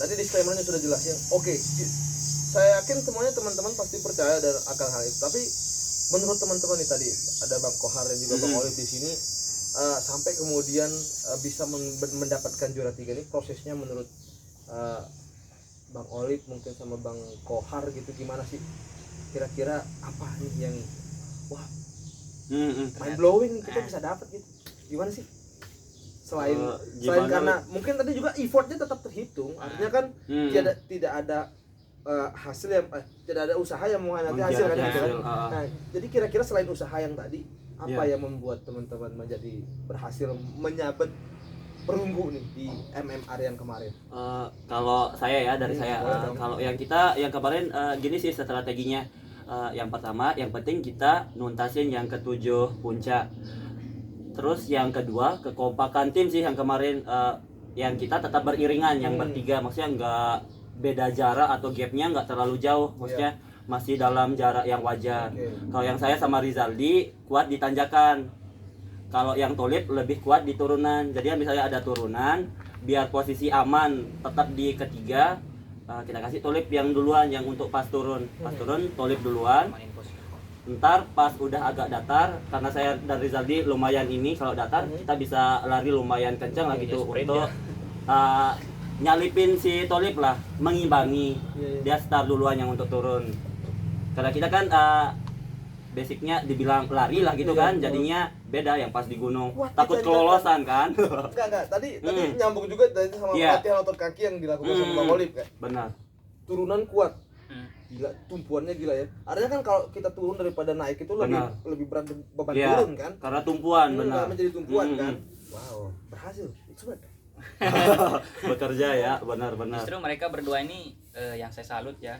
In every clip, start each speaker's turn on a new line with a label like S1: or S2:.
S1: tadi disclaimer-nya sudah jelas ya. Oke, saya yakin semuanya teman-teman pasti percaya dan akan hal itu. Tapi menurut teman-teman nih tadi ada Bang Kohar dan juga Bang Olive di sini sampai kemudian bisa mendapatkan juara 3 ini, prosesnya menurut Bang Olive mungkin sama Bang Kohar gitu, gimana sih? Kira-kira apa nih yang wah mind blowing kita bisa dapat gitu? Gimana sih? Selain karena mungkin tadi juga effortnya tetap terhitung, artinya kan tidak ada hasil yang tidak ada usaha yang mengkhianati hasil kan gitu kan. Nah, jadi kira-kira selain usaha yang tadi apa yang membuat teman-teman menjadi berhasil menyabet perunggu nih di MMR yang kemarin?
S2: Kalau saya ya dari saya kalau yang kemarin gini sih strateginya. Yang pertama, yang penting kita nuntasin yang ke-7 puncak. Terus yang kedua, kekompakan tim sih yang kemarin, yang kita tetap beriringan, yang bertiga, maksudnya nggak beda jarak atau gapnya nggak terlalu jauh, maksudnya masih dalam jarak yang wajar. Kalau yang saya sama Rizaldi kuat di tanjakan, kalau yang Tolib lebih kuat di turunan. Jadi misalnya ada turunan, biar posisi aman tetap di ketiga, kita kasih Tolib yang duluan, yang untuk pas turun Tolib duluan. Ntar pas udah agak datar, karena saya dan Rizaldi lumayan ini, kalau datar kita bisa lari lumayan kencang lah gitu untuk nyalipin si Tolib lah, mengimbangi. Dia start duluan yang untuk turun, karena kita kan basicnya dibilang lari lah gitu kan, jadinya beda yang pas di gunung. Takut kelolosan kan.
S1: Enggak, tadi nyambung juga tadi sama latihan otot kaki yang dilakukan sama Bang Olive kan.
S2: Benar.
S1: Turunan kuat. Gila, tumpuannya gila ya. Artinya kan kalau kita turun daripada naik itu lebih berat beban turun kan?
S2: Karena tumpuan, benar.
S1: Menjadi tumpuan kan. Wow, berhasil. Itu
S2: bekerja ya, benar-benar.
S3: Justru mereka berdua ini yang saya salut ya.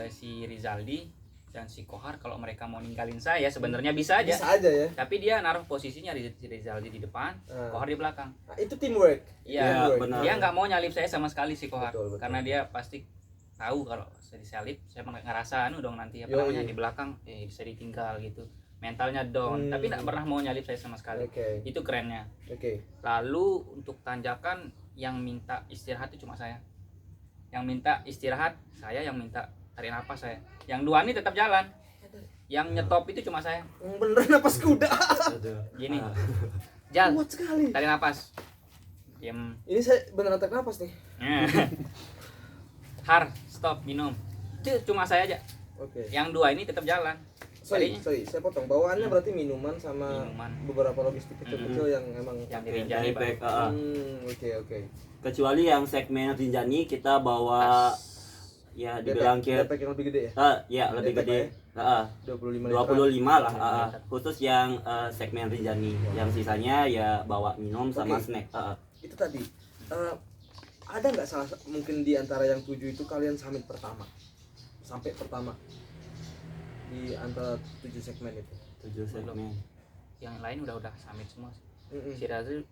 S3: Si Rizaldi dan si Kohar, kalau mereka mau ninggalin saya sebenarnya bisa aja.
S1: Bisa aja ya.
S3: Tapi dia naruh posisinya Rizaldi di depan, Kohar di belakang.
S1: Nah, itu teamwork.
S3: Iya,
S2: benar.
S3: Dia nggak mau nyalip saya sama sekali si Kohar.
S1: Betul.
S3: Karena dia pasti tahu kalau saya disalip, saya ngerasa dong nanti di belakang bisa ditinggal gitu. Mentalnya down, tapi tidak pernah mau nyalip saya sama sekali. Itu kerennya. Lalu untuk tanjakan yang minta istirahat itu cuma saya. Yang minta istirahat saya, yang minta tarik napas saya. Yang dua ini tetap jalan. Yang nyetop itu cuma saya.
S1: Bener napas kuda.
S3: Gini. Jal.
S1: Kuat sekali.
S3: Tarik napas. Diam.
S1: Ini saya beneran tarik napas nih.
S3: Har, stop, minum. Itu cuma saya aja. Yang dua ini tetap jalan.
S1: Sorry, saya potong. Bawaannya berarti minuman sama beberapa logistik kecil-kecil yang emang
S3: yang di Rinjani
S2: back.
S1: Oke.
S2: Kecuali yang segmen Rinjani kita bawa ya dibilang
S1: DPK yang lebih gede ya?
S2: Ya lebih gede. 25 lah. Khusus yang segmen Rinjani. Yang sisanya ya bawa minum sama snack.
S1: Itu tadi. Ada nggak salah mungkin di antara yang 7 itu kalian sampai pertama di antara 7 segmen itu?
S2: 7 segmen.
S3: Yang lain udah summit semua.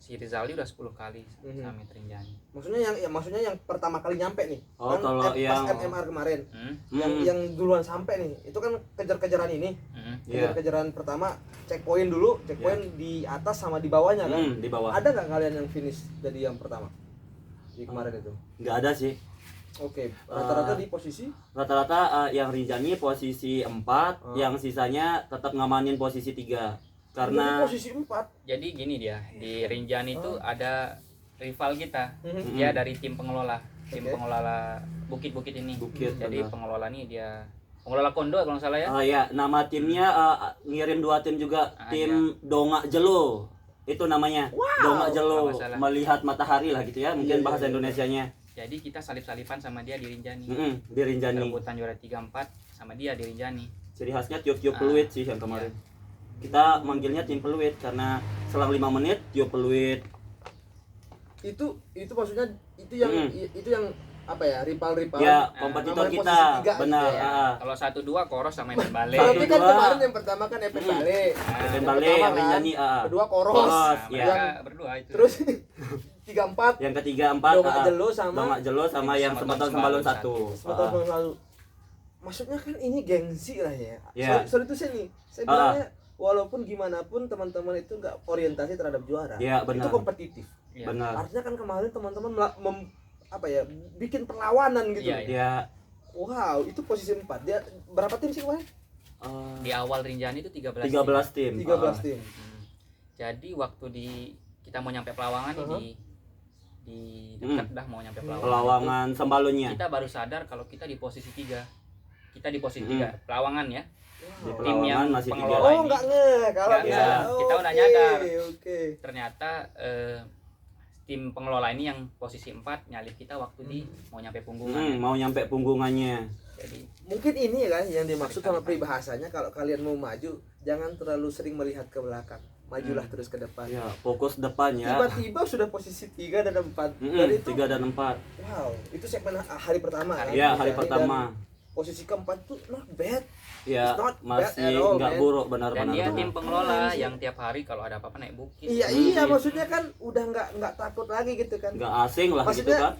S3: Si Rizaldi udah 10 kali summit Rinjani.
S1: Maksudnya yang pertama kali nyampe nih.
S2: Kan kalau yang
S1: pas MMR kemarin. Yang duluan sampai nih. Itu kan kejar-kejaran ini. Kejar-kejaran pertama checkpoint dulu, di atas sama di bawahnya kan?
S2: Di bawah.
S1: Ada nggak kalian yang finish jadi yang pertama? Di kemarin itu?
S2: Nggak ada sih.
S1: Rata-rata di posisi?
S2: Rata-rata yang Rinjani posisi 4, yang sisanya tetap ngamanin posisi 3. Karena
S1: posisi 4.
S3: Jadi gini dia, di Rinjani itu ada rival kita. Dia dari tim pengelola bukit-bukit ini. Jadi pengelola ini dia pengelola Kondo kalau nggak salah ya.
S2: Ya, nama timnya ngirim 2 tim juga. Tim Dongak Jelo. Itu namanya. Dongak Jelo, melihat matahari lah gitu ya, mungkin bahasa Indonesianya.
S3: Jadi kita salip-salipan sama dia di Rinjani.
S2: Di Rinjani.
S3: Rebutan juara 3-4 sama dia di Rinjani.
S2: Ciri khasnya tiup-tiup peluit sih yang kemarin. Kita manggilnya tim peluit karena selang 5 menit tiup peluit.
S1: Itu maksudnya itu yang apa ya, rival
S2: ya kompetitor kita benar
S1: gitu
S2: ya.
S3: Kalau 1-2 Koros sama Epen Bale.
S1: Tapi kan kemarin yang pertama kan Epen Bale.
S2: Epen Bale yang Rinjani
S1: kedua Koros
S3: ya. Berdua itu.
S1: Terus 3-4
S2: yang ketiga 4
S1: Dongak Jelo sama
S2: yang Sembalun 1.
S1: Maksudnya kan ini gengsi lah ya. Sorry itu saya nih. Saya bilangnya walaupun gimana pun teman-teman itu nggak orientasi terhadap juara.
S2: Ya, benar.
S1: Itu kompetitif.
S2: Benar.
S1: Artinya kan kemarin teman-teman apa ya, bikin perlawanan gitu.
S2: Iya.
S1: Wow, itu posisi 4. Dia berapa tim sih kemarin?
S3: Di awal Rinjani itu 13
S2: tim.
S1: 13 tim.
S3: Jadi waktu kita mau nyampe Pelawangan di dekat dah mau nyampe Pelawangan.
S2: Pelawangan Sembalunnya.
S3: Kita baru sadar kalau kita di posisi 3. Kita di posisi 3 Pelawangan ya.
S2: Di
S3: Tim yang
S2: Pelawangan masih 3.
S3: pengelola ini.
S1: Enggak kalau
S3: Nggak. Kita udah nyadar.
S1: Oke.
S3: Ternyata tim pengelola ini yang posisi 4 nyalip kita waktu mau nyampe punggungan.
S2: Mau nyampe punggungannya.
S3: Jadi
S1: Mungkin ini kan yang dimaksud sama peribahasanya, kalau kalian mau maju jangan terlalu sering melihat ke belakang. Majulah terus ke depan.
S2: Ya, fokus depan ya.
S1: Tiba-tiba sudah posisi 3 dan 4. Dan itu
S2: 3 dan 4.
S1: wow, itu segmen hari pertama kan?
S2: Ya, hari
S1: Dan
S2: pertama.
S1: posisi keempat tuh not bad.
S2: Ya,
S1: It's not bad
S2: masih
S1: at all,
S2: nggak
S1: man.
S2: buruk
S3: dan
S2: benar-benar.
S3: dia tim pengelola yang tiap hari kalau ada apa-apa naik bukit.
S1: Iya, maksudnya kan udah nggak takut lagi gitu kan.
S2: Nggak asing lah gitu
S1: Maksudnya,
S2: kan.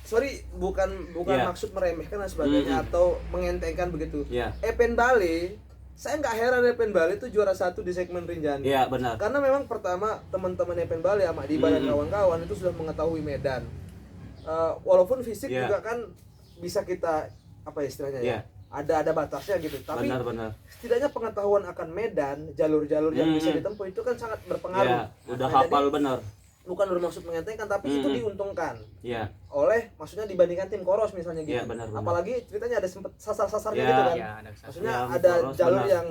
S1: Sorry, bukan
S2: Yeah.
S1: maksud meremehkan dan sebagainya atau mengentengkan begitu.
S2: Iya.
S1: Epen Bale, saya nggak heran Epen Bale itu juara 1 di segmen Rinjani.
S2: Iya, benar.
S1: Karena memang pertama teman-teman Epen Bale sama Diba dan kawan-kawan itu sudah mengetahui medan. Walaupun fisik
S2: Yeah.
S1: juga kan bisa kita apa istilahnya ya?
S2: Yeah.
S1: Ada batasnya gitu. Tapi
S2: Benar.
S1: setidaknya pengetahuan akan medan, jalur-jalur yang bisa ditempuh itu kan sangat berpengaruh.
S2: Ya, udah
S1: Nah,
S2: hafal
S1: jadi,
S2: benar.
S1: bukan bermaksud mengentengkan, tapi itu diuntungkan.
S2: Iya.
S1: Oleh maksudnya dibandingkan tim Koros misalnya gitu.
S2: Iya, benar.
S1: Apalagi ceritanya ada sempet sasar-sasarnya
S2: Iya.
S1: gitu kan.
S3: Ya, ada kesalahan.
S1: Maksudnya
S2: Yang
S1: ada
S2: Koros
S1: jalur
S2: benar.
S1: yang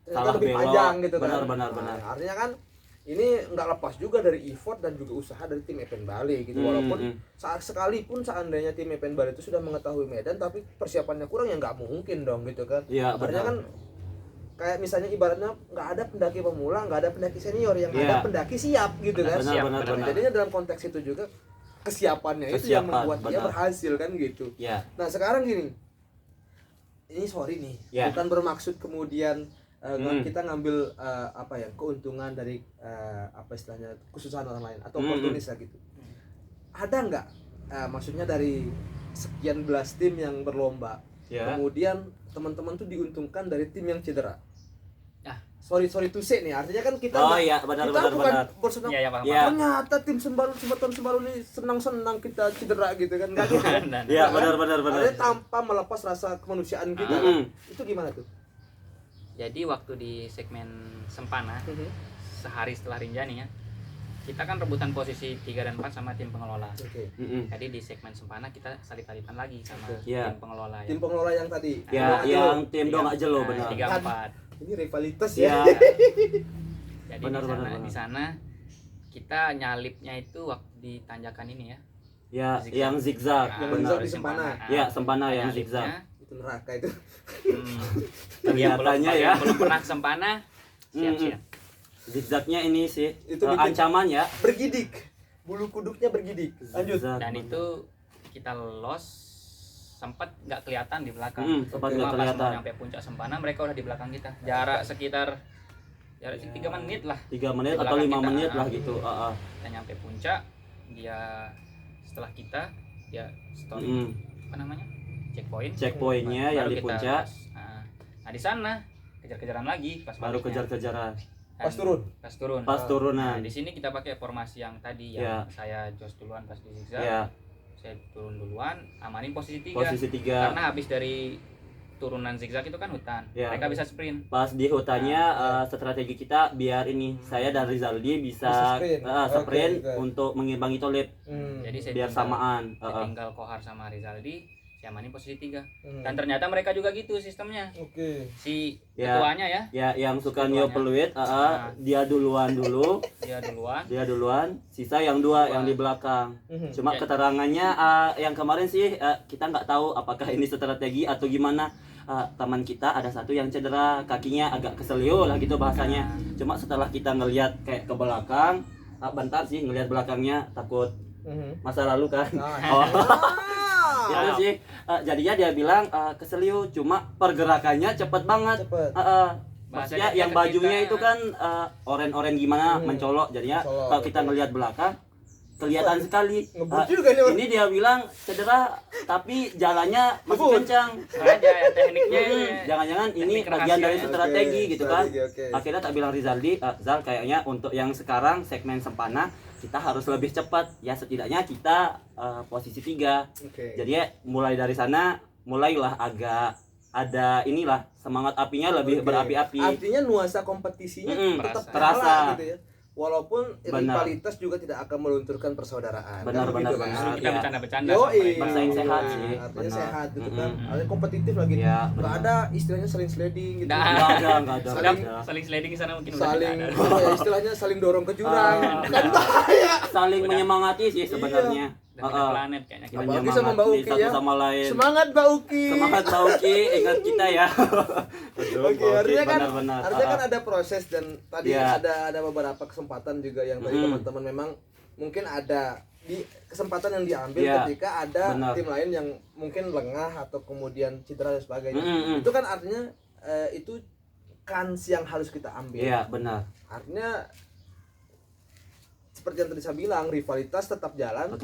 S1: ternyata
S2: Salah
S1: lebih
S2: belok.
S1: panjang gitu kan.
S2: Benar.
S1: Nah, artinya kan ini nggak lepas juga dari effort dan juga usaha dari tim Epen Bale gitu. Walaupun sekalipun seandainya tim Epen Bale itu sudah mengetahui medan, tapi persiapannya kurang, ya nggak mungkin dong gitu kan.
S2: Iya,
S1: Artinya
S2: benar.
S1: kan kayak misalnya ibaratnya nggak ada pendaki pemula, nggak ada pendaki senior, yang
S2: Iya.
S1: ada pendaki siap gitu kan.
S2: Benar.
S1: Jadinya dalam konteks itu juga kesiapannya itu yang membuat dia
S2: benar.
S1: berhasil kan gitu.
S2: Iya.
S1: Nah sekarang gini, ini sorry nih,
S2: Ya.
S1: bukan bermaksud kemudian kita ngambil apa ya, keuntungan dari apa istilahnya, kesusahan orang lain atau oportunis lah gitu. Ada nggak maksudnya dari sekian belas tim yang berlomba,
S2: Ya.
S1: kemudian teman-teman tuh diuntungkan dari tim yang cedera?
S3: Ah.
S1: Sorry to say nih, artinya kan kita
S2: Oh iya, benar.
S1: bukan bersenang.
S3: Iya, paham.
S2: Iya.
S1: Ternyata tim Jembatan Sembalu ini senang-senang kita cedera gitu kan, nggak gitu kan?
S3: Dan
S2: Iya, benar.
S1: Artinya tanpa melepas rasa kemanusiaan kita kan? Itu gimana tuh?
S3: jadi waktu di segmen Sempana sehari setelah Rinjani ya, kita kan rebutan posisi 3 dan 4 sama tim pengelola.
S1: Oke.
S3: Jadi di segmen Sempana kita salip-salipan lagi sama
S2: Iya.
S3: tim pengelola ya.
S1: Tim pengelola yang tadi.
S2: Ya, yang tim dong aja lo benar.
S3: 3-4.
S1: Ini rivalitas
S2: Ya.
S1: ya.
S3: Jadi
S2: Benar.
S3: di sana kita nyalipnya itu waktu di tanjakan ini ya.
S2: Ya, yang zigzag.
S1: Yang
S2: Benar.
S1: zigzag di Sempana.
S2: Ya, Sempana yang
S3: Nyalipnya,
S2: zigzag.
S1: Itu neraka itu.
S2: Kelihatannya
S3: bagi
S2: ya.
S3: yang belum pernah ke Sempana siap-siap.
S2: Zigzagnya ini sih
S1: Itu bikin-
S2: ancaman ya.
S1: Bergidik. Bulu kuduknya bergidik. Lanjut.
S2: Zigzag,
S3: Dan
S2: benar.
S3: itu kita los sempat nggak kelihatan di belakang.
S2: sempat
S3: Cuma
S2: nggak
S3: pas
S2: kelihatan.
S3: mau nyampe puncak Sempana mereka udah di belakang kita. Jarak sekitar 3 menit lah.
S2: 3 menit
S3: Di
S2: atau
S3: belakang
S2: 5
S3: kita.
S2: menit lah gitu.
S3: Kita nyampe puncak, dia setelah kita dia stop apa namanya? Checkpoint.
S2: Checkpointnya yang
S3: Baru
S2: di
S3: kita
S2: puncak.
S3: los. Nah, di sana kejar-kejaran lagi pas
S2: Baru
S3: baliknya.
S2: kejar-kejaran.
S3: Dan
S1: Pas turun?
S3: Pas
S2: Pas turunan.
S3: Nah, di sini kita pakai formasi yang tadi
S2: Ya.
S3: yang saya jos duluan pas di zigzag.
S2: Ya,
S3: Saya turun duluan, amanin posisi 3.
S2: posisi 3.
S3: Karena habis dari turunan zigzag itu kan hutan.
S2: Ya.
S3: Mereka bisa sprint.
S2: Pas di hutannya strategi kita biar ini saya dan Rizaldi bisa
S1: Bisa sprint.
S2: sprint
S1: Oke.
S2: untuk mengimbangi Tolip
S3: Jadi saya
S2: biar samaan.
S3: saya tinggal Kohar sama Rizaldi, saya amanin posisi 3.
S1: Hmm.
S3: Dan ternyata mereka juga gitu sistemnya.
S1: Oke.
S3: Si
S2: Ya.
S3: ketuanya ya,
S2: Ya, yang suka
S3: Ketuanya.
S2: new peluit, dia duluan dulu,
S3: dia duluan.
S2: sisa yang dua yang di belakang. Cuma
S3: Ya.
S2: keterangannya yang kemarin sih kita nggak tahu apakah ini strategi atau gimana. Teman kita ada satu yang cedera, kakinya agak keselio lah gitu bahasanya. Cuma setelah kita ngelihat kayak ke belakang, bentar sih ngelihat belakangnya takut masa lalu kan. Oh. Ya udah sih, jadinya dia bilang keselio, cuma pergerakannya cepet banget.
S1: Cepet.
S2: Maksudnya
S3: Bahasanya
S2: yang
S3: ketika-
S2: bajunya itu kan oren-oren gimana mencolok, jadinya
S1: Mencolok,
S2: kalau kita
S1: betul.
S2: ngelihat belakang kelihatan sekali.
S1: Ngebut juga nih orang.
S2: Ini dia bilang cedera tapi jalannya masih
S1: Ngebut.
S2: kencang.
S3: Aja ya tekniknya.
S2: Jangan-jangan ini
S3: Teknik
S2: bagian dari
S3: rahasia.
S2: strategi
S1: Oke,
S2: gitu kan.
S1: strategi, oke.
S2: Akhirnya tak bilang Rizaldi, Zal kayaknya untuk yang sekarang segmen Sempana kita harus lebih cepat ya, setidaknya kita posisi 3. Jadi ya mulai dari sana mulailah agak ada inilah semangat apinya lebih berapi-api.
S1: Artinya nuansa kompetisinya tetap
S2: terasa
S1: gitu ya. Walaupun rivalitas juga tidak akan melunturkan persaudaraan.
S2: Benar.
S3: Kita bercanda-bercanda.
S2: Bersaing sehat sih.
S1: Artinya sehat gitu kan. Artinya kompetitif lagi. Nggak ada istilahnya saling sliding gitu.
S2: Nggak ada.
S3: Saling sliding di sana mungkin
S1: saling istilahnya saling dorong ke jurang. Kan bahaya.
S2: Saling menyemangati sih sebenarnya.
S3: Planet kayaknya kita
S1: Apalagi sama Mbak Uki
S2: satu
S1: ya.
S2: sama lain.
S1: Semangat Mbak Uki.
S2: Semangat Mbak Uki, ingat kita ya.
S1: Oke, artinya kan
S2: benar.
S1: artinya kan ada proses dan tadi ada beberapa kesempatan juga yang tadi teman-teman memang mungkin ada di kesempatan yang diambil ketika ada tim lain yang mungkin lengah atau kemudian cedera dan sebagainya. Itu kan artinya itu kans yang harus kita ambil.
S2: Iya, benar.
S1: Artinya seperti yang tadi saya bilang, rivalitas tetap jalan,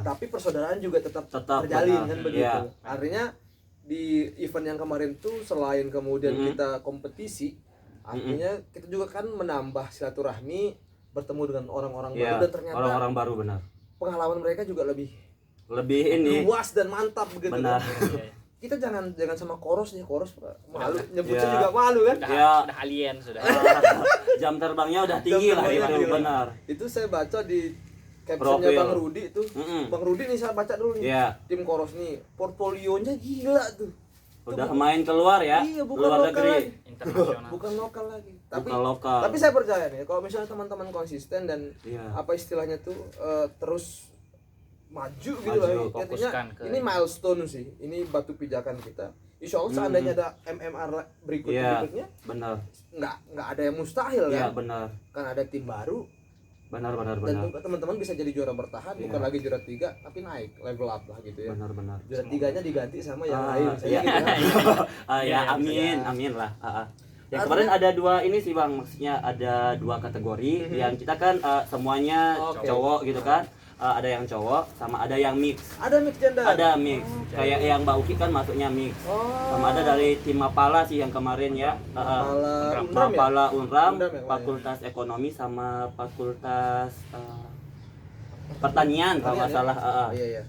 S1: tapi persaudaraan juga tetap terjalin kan begitu. Artinya di event yang kemarin tuh selain kemudian kita kompetisi, artinya kita juga kan menambah silaturahmi, bertemu dengan orang-orang baru dan ternyata
S2: orang-orang baru benar.
S1: Pengalaman mereka juga lebih
S2: ini
S1: luas dan mantap begitu.
S2: Benar.
S1: Kita jangan sama Koros malu nyebutnya juga malu kan.
S3: Udah alien sudah.
S2: Jam terbangnya udah tinggi lah itu benar.
S1: Itu saya baca di captionnya Bang Rudi itu. Bang Rudi nih saya baca dulu nih. Tim Koros nih portfolionya gila tuh.
S2: Udah main keluar ya.
S1: Iya,
S2: luar negeri.
S3: Internasional.
S1: Bukan lokal lagi.
S2: Tapi
S1: saya percaya nih kalau misalnya teman-teman konsisten dan apa istilahnya tuh terus maju gitu lah. Artinya ini milestone sih. Ini batu pijakan kita. Insya Allah seandainya ada MMR berikutnya,
S2: benar.
S1: Nggak ada yang mustahil kan?
S2: Iya, benar.
S1: Kan ada tim baru.
S2: Benar.
S1: Dan juga teman-teman bisa jadi juara bertahan, bukan lagi juara 3 tapi naik level up lah gitu ya.
S2: Benar.
S1: Juara 3-nya diganti sama yang lain.
S2: Iya. Amin lah. Yang kemarin ada 2 ini sih Bang, maksudnya ada 2 kategori yang kita kan semuanya cowok gitu kan. Ada yang cowok sama ada yang mix.
S1: Ada mix gender.
S2: Ada mix. Kayak yang Mbak Uki kan masuknya mix. Sama ada dari tim Mapala sih yang kemarin ya. Mapala Unram, Fakultas Ekonomi sama Fakultas Pertanian kalau nggak salah.
S1: Iya.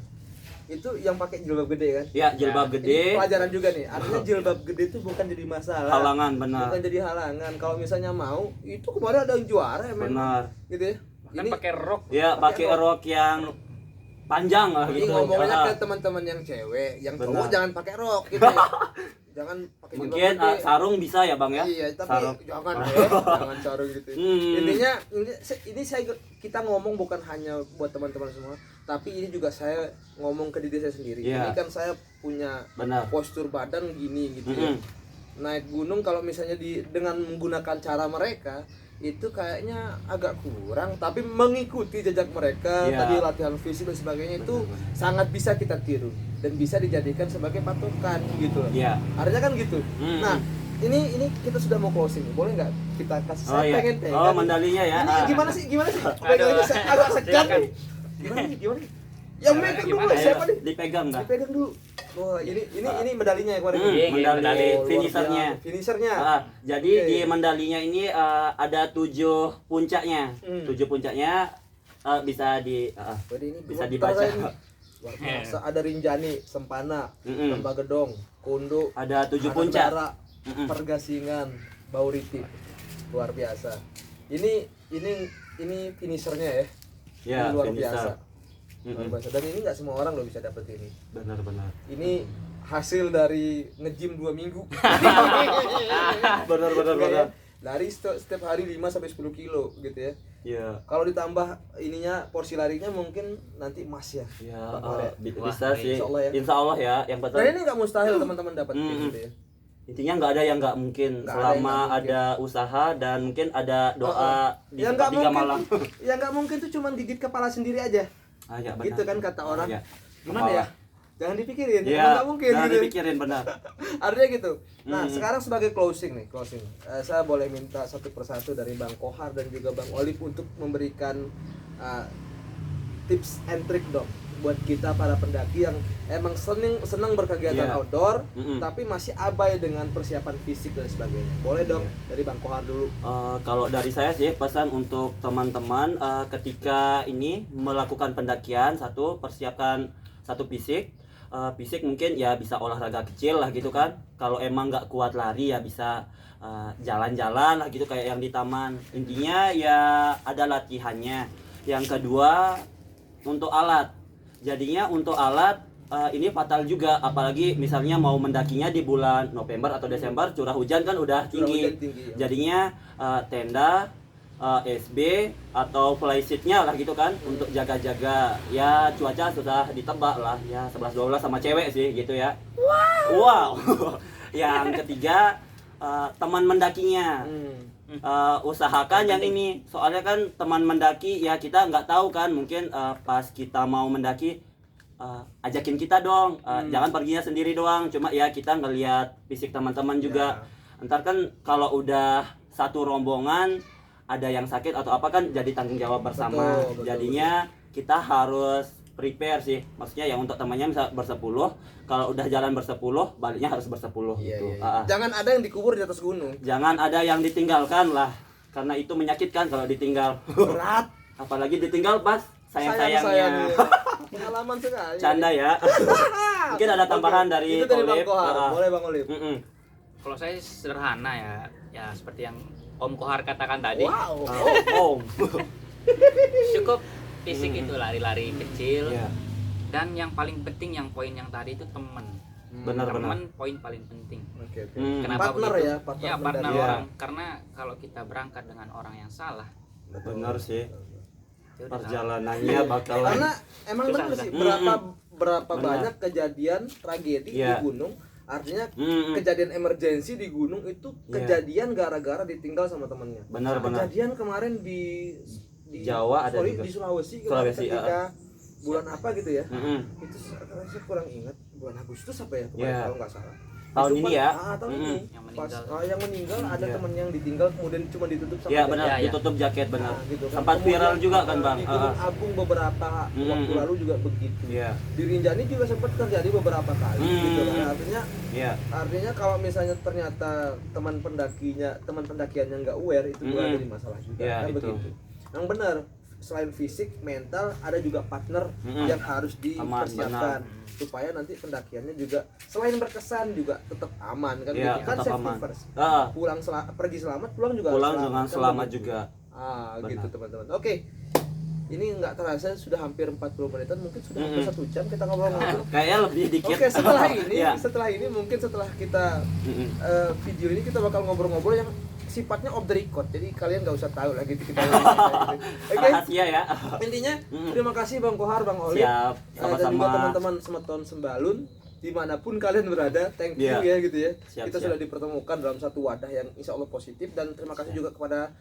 S1: Itu yang pakai jilbab gede kan?
S2: Ya, jilbab gede.
S1: Ini pelajaran juga nih. Artinya jilbab gede itu bukan jadi masalah.
S2: Halangan, benar.
S1: Bukan jadi halangan. Kalau misalnya mau, itu kemarin ada yang juara ya memang.
S2: Benar.
S1: Gitu ya.
S3: Ini pakai rok.
S2: Ya, pakai rok yang panjang lah gitu.
S1: Ini ngomongnya ke teman-teman yang cewek, yang cowok jangan pakai rok gitu ya. Jangan pakai jilbab
S2: mungkin
S1: gede.
S2: sarung bisa ya Bang ya?
S1: Iya, tapi
S2: sarung.
S1: jangan jangan sarung gitu. Intinya ini kita ngomong bukan hanya buat teman-teman semua, tapi ini juga saya ngomong ke diri saya sendiri. Ini kan saya punya postur badan gini gitu ya. Naik gunung kalau misalnya dengan menggunakan cara mereka itu kayaknya agak kurang, tapi mengikuti jejak mereka tadi latihan fisik dan sebagainya itu sangat bisa kita tiru dan bisa dijadikan sebagai patokan gitu. Artinya kan gitu. Nah, ini kita sudah mau closing, boleh nggak kita kasih? Saya pengen pegang.
S2: Medalinya ya.
S1: Ini gimana sih? Pegangnya saya agak segan nih. Gimana? Yang megang dulu siapa nih?
S2: Dipegang nggak?
S1: Dipegang dulu. Wah, ini medalinya ya kemarin.
S2: Medali finishernya. Jadi di medalinya ini ada 7 puncaknya. 7 puncaknya bisa dibaca.
S1: Luar biasa. Ada Rinjani, Sempana, Lembah Gedong, Kondo.
S2: Ada 7 puncak.
S1: Pergasingan, Bauriti. Luar biasa. Ini finishernya ya.
S2: Ya,
S1: luar biasa. Dan ini nggak semua orang loh bisa dapet ini.
S2: Benar.
S1: Ini hasil dari nge-gym 2 minggu.
S2: benar.
S1: Lari setiap hari 5 sampai 10 kilo gitu ya.
S2: Iya.
S1: Kalau ditambah ininya porsi larinya mungkin nanti emas ya.
S2: Bisa sih. Insya Allah ya. Yang penting.
S1: Dan ini nggak mustahil teman-teman dapat gitu ya.
S2: Intinya nggak ada yang nggak mungkin selama ada usaha dan mungkin ada doa di tempat 3 malam.
S1: Yang nggak mungkin tuh cuma gigit kepala sendiri aja.
S2: Ya,
S1: gitu kan kata orang. Gimana
S2: kepala.
S1: ya? Jangan dipikirin,
S2: nggak
S1: mungkin
S2: jangan
S1: gitu.
S2: dipikirin, benar.
S1: Artinya gitu. Nah, sekarang sebagai closing. Saya boleh minta satu persatu dari Bang Kohar dan juga Bang Olip untuk memberikan tips and trick dong buat kita para pendaki yang emang seneng berkegiatan outdoor, tapi masih abai dengan persiapan fisik dan sebagainya. Boleh dong dari Bang Kohar dulu.
S2: Kalau dari saya sih pesan untuk teman-teman ketika ini melakukan pendakian, persiapkan fisik. Fisik mungkin ya bisa olahraga kecil lah gitu kan. Kalau emang nggak kuat lari ya bisa jalan-jalan lah gitu kayak yang di taman. Intinya ya ada latihannya. Yang kedua untuk alat. Jadinya untuk alat ini fatal juga, apalagi misalnya mau mendakinya di bulan November atau Desember, curah hujan kan udah tinggi. Ya. Jadinya tenda, SB atau flysheetnya lah gitu kan untuk jaga-jaga. Ya cuaca sudah ditebak lah ya 11-12 sama cewek sih gitu ya. Wow. Yang ketiga teman mendakinya. Usahakan yang ini, soalnya kan teman mendaki ya kita nggak tahu kan, mungkin pas kita mau mendaki ajakin kita dong, jangan perginya sendiri doang, cuma ya kita ngelihat fisik teman-teman juga. Ntar kan kalau udah satu rombongan ada yang sakit atau apa kan jadi tanggung jawab bersama. Betul. Jadinya kita harus prepare sih, maksudnya yang untuk temannya bisa bersepuluh, kalau udah jalan bersepuluh baliknya harus bersepuluh gitu.
S1: Jangan ada yang dikubur di atas gunung,
S2: jangan ada yang ditinggalkan lah, karena itu menyakitkan kalau ditinggal.
S1: Berat.
S2: Apalagi ditinggal pas sayang-sayangnya.
S1: Pengalaman sekali.
S2: Canda ya. Mungkin ada tambahan dari
S1: Bang
S2: Olip.
S1: Kohar. Boleh Bang Olip.
S3: Kalau saya sederhana ya seperti yang Om Kohar katakan tadi.
S1: Wow.
S2: Om.
S3: Cukup fisik itu lari-lari kecil. Dan yang paling penting yang poin yang tadi itu teman. Teman poin paling penting. Kenapa
S1: partner
S3: begitu?
S1: ya,
S3: partner orang. Karena kalau kita berangkat dengan orang yang salah,
S2: benar sih. Perjalanannya bakalan.
S1: Karena emang benar sih berapa banyak kejadian tragedi di gunung. Artinya kejadian emergensi di gunung itu kejadian gara-gara ditinggal sama temennya.
S2: Benar.
S1: Kejadian kemarin di
S2: Jawa ada juga.
S1: Di Sulawesi ketika bulan apa gitu ya. Itu saya kurang ingat, bulan Agustus apa ya kalau nggak salah.
S2: Tahun ini ya.
S1: Tahun ini. Yang meninggal ada teman yang ditinggal kemudian cuma ditutup sama
S2: jaket. Benar, ditutup jaket benar.
S1: Gitu kan.
S2: Sempat viral juga kan, Bang.
S1: Di Gunung Agung beberapa waktu lalu juga begitu. Di Rinjani juga sempat terjadi beberapa kali gitu kan. Artinya kalau misalnya ternyata teman pendakiannya nggak aware, itu juga jadi masalah juga kan begitu. Yang benar, selain fisik, mental, ada juga partner yang harus dipersiapkan supaya nanti pendakiannya juga selain berkesan juga tetap aman kan, gitu kan, safety first. Pergi selamat, pulang juga
S2: selamat juga.
S1: Gitu teman-teman. Oke. Ini nggak terasa sudah hampir 40 menitan, mungkin sudah hampir 1 jam kita ngobrol-ngobrol.
S2: Kayaknya lebih dikit.
S1: Oke, setelah ini mungkin setelah kita video ini kita bakal ngobrol-ngobrol yang sifatnya off the record, jadi kalian nggak usah tahu lagi kita
S2: rahasia ya.
S1: Intinya terima kasih Bang Kohar, Bang Olip, dan juga teman-teman Semeton Sembalun dimanapun kalian berada, thank you ya gitu ya. Kita sudah dipertemukan dalam satu wadah yang insya Allah positif, dan terima kasih juga kepada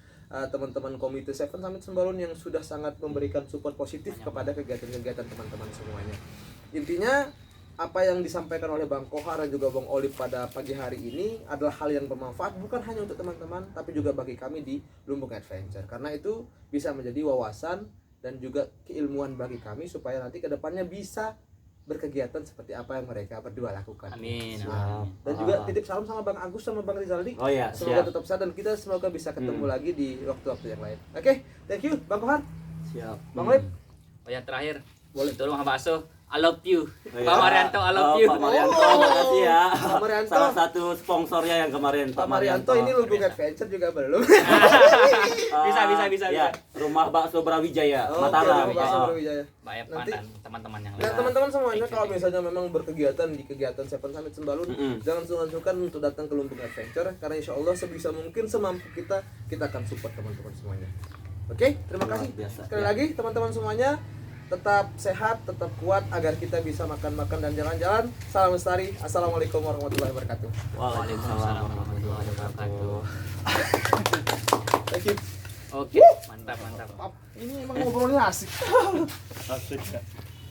S1: teman-teman Komite Seven Summit Sembalun yang sudah sangat memberikan support positif kepada kegiatan-kegiatan teman-teman semuanya. Intinya apa yang disampaikan oleh Bang Kohar dan juga Bang Olip pada pagi hari ini adalah hal yang bermanfaat bukan hanya untuk teman-teman tapi juga bagi kami di Lumbung Adventure, karena itu bisa menjadi wawasan dan juga keilmuan bagi kami supaya nanti kedepannya bisa berkegiatan seperti apa yang mereka berdua lakukan.
S3: Amin.
S1: Dan juga titip salam sama Bang Agus sama Bang Rizaldi. Semoga tetap sehat dan kita semoga bisa ketemu lagi di waktu-waktu yang lain. Oke, thank you Bang Kohar.
S2: Siap.
S1: Bang Olip.
S3: Yang terakhir,
S1: boleh
S3: tolong bakso. I love you. Pak Marianto, I love you.
S2: Pak Marianto, makasih ya.
S1: Pak Marianto.
S2: Salah satu sponsornya yang kemarin.
S1: Pak Marianto ini Lumbung Adventure juga belum.
S3: Bisa.
S2: Ya, Rumah Bakso Brawijaya, Mataram.
S1: Bakso Brawijaya.
S3: Mbak Evan dan teman-teman yang lain.
S1: Dan teman-teman semuanya kalau misalnya memang berkegiatan di kegiatan Seven Summit Sembalun, jangan sungkan-sungkan untuk datang ke Lumbung Adventure, karena insya Allah sebisa mungkin semampu kita akan support teman-teman semuanya. Oke, terima kasih sekali lagi teman-teman semuanya. Tetap sehat, tetap kuat agar kita bisa makan-makan dan jalan-jalan. Salam lestari. Assalamualaikum warahmatullahi wabarakatuh.
S2: Waalaikumsalam warahmatullahi wabarakatuh.
S1: Thank you.
S3: Oke, mantap.
S1: Ini emang ngobrolnya asik.
S2: Asik ya.